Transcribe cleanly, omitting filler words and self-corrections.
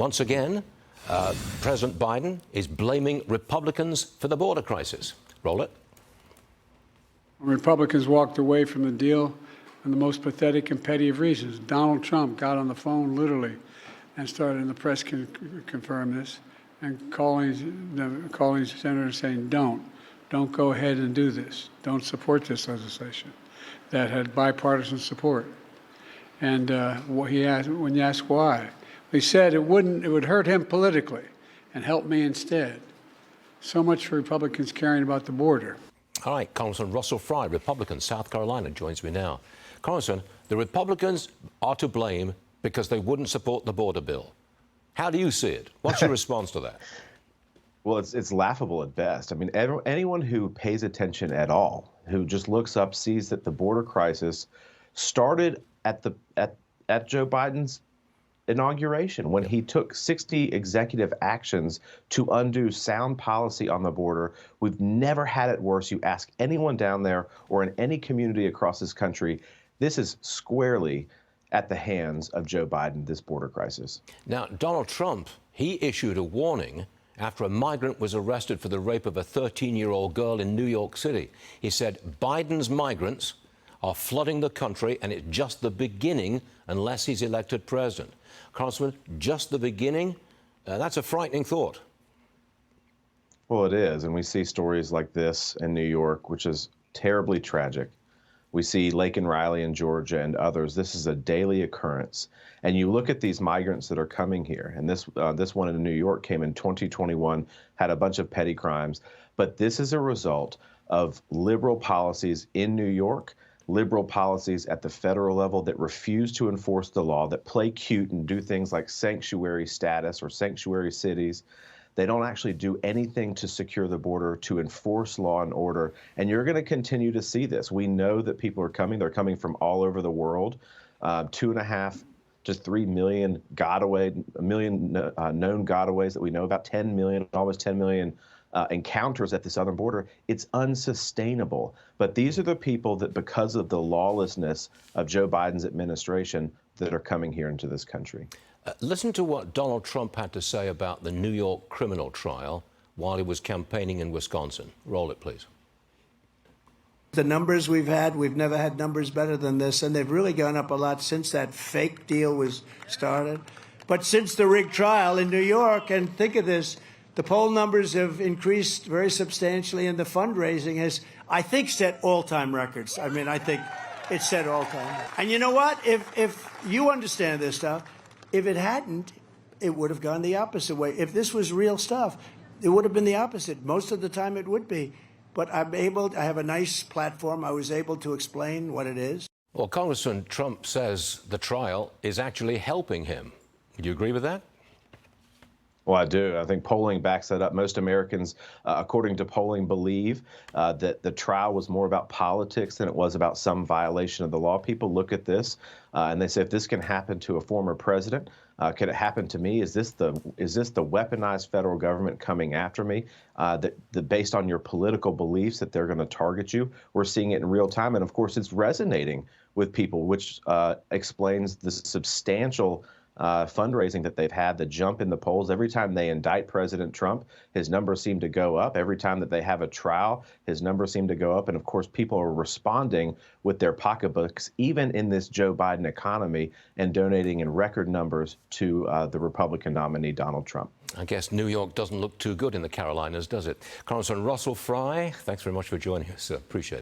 Once again, President Biden is blaming Republicans for the border crisis. Roll it. Republicans walked away from the deal for the most pathetic and petty of reasons. Donald Trump got on the phone literally and started, and the press can confirm this, and calling senators saying, don't go ahead and do this. Don't support this legislation that had bipartisan support. And when you ask why, he said it would hurt him politically and help me instead. So much for Republicans caring about the border. All right, Congressman Russell Fry, Republican, South Carolina, joins me now. Congressman, the Republicans are to blame because they wouldn't support the border bill. How do you see it? What's your response to that? Well, it's laughable at best. I mean, anyone who pays attention at all, who just looks up, sees that the border crisis started at Joe Biden's inauguration, when he took 60 executive actions to undo sound policy on the border. We've never had it worse. You ask anyone down there or in any community across this country, this is squarely at the hands of Joe Biden, this border crisis. Now, Donald Trump, he issued a warning after a migrant was arrested for the rape of a 13-year-old girl in New York City. He said Biden's migrants are flooding the country, and it's just the beginning unless he's elected president. Congressman, just the beginning? That's a frightening thought. Well, it is, and we see stories like this in New York, which is terribly tragic. We see Lake and Riley in Georgia and others. This is a daily occurrence. And you look at these migrants that are coming here, and this one in New York came in 2021, had a bunch of petty crimes. But this is a result of liberal policies in New York, liberal policies at the federal level that refuse to enforce the law, that play cute and do things like sanctuary status or sanctuary cities. They don't actually do anything to secure the border, to enforce law and order. And you're going to continue to see this. We know that people are coming. They're coming from all over the world. 2.5 to 3 million known gotaways that we know about, 10 million, almost 10 million encounters at the southern border. It's unsustainable. But these are the people that, because of the lawlessness of Joe Biden's administration, that are coming here into this country. Listen to what Donald Trump had to say about the New York criminal trial while he was campaigning in Wisconsin. Roll it, please. The numbers we've never had numbers better than this, and they've really gone up a lot since that fake deal was started. But since the rigged trial in New York, and think of this, the poll numbers have increased very substantially, and the fundraising has, I think, set all-time records. I mean, I think it's set all-time. And you know what? If you understand this stuff, if it hadn't, it would have gone the opposite way. If this was real stuff, it would have been the opposite. Most of the time it would be. But I have a nice platform. I was able to explain what it is. Well, Congressman, Trump says the trial is actually helping him. Do you agree with that? Well, I do. I think polling backs that up. Most Americans, according to polling, believe that the trial was more about politics than it was about some violation of the law. People look at this and they say, if this can happen to a former president, could it happen to me? Is this the weaponized federal government coming after me? That based on your political beliefs that they're going to target you? We're seeing it in real time, and of course, it's resonating with people, which explains the substantial fundraising that they've had, the jump in the polls. Every time they indict President Trump, his numbers seem to go up. Every time that they have a trial, his numbers seem to go up. And of course, people are responding with their pocketbooks, even in this Joe Biden economy, and donating in record numbers to the Republican nominee, Donald Trump. I guess New York doesn't look too good in the Carolinas, does it? Congressman Russell Fry, thanks very much for joining us. Appreciate it.